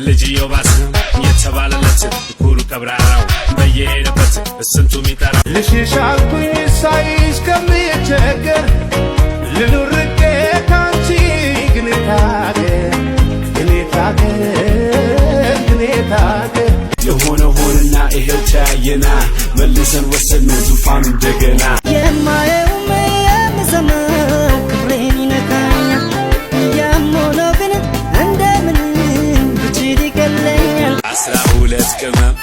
ልጅየው ባስ የተባለለት ኩሩ ቀብራራው በየሄደበት ስንቱ ሚጠራ ልሽሻልኩኝ ሳይሽ ከሚቸገር ልኑር ርቄ ካንቺ ግን ታገር የሆነ ሆነና ይሄው ተያየና መልሰን ወሰድነው ዙፋኑ እንደገና የማየውም የምሰማው ክብሬን ይነካኛል ያሞነው ግን እንደምን ብችል ይገለኛል 12 ቅመም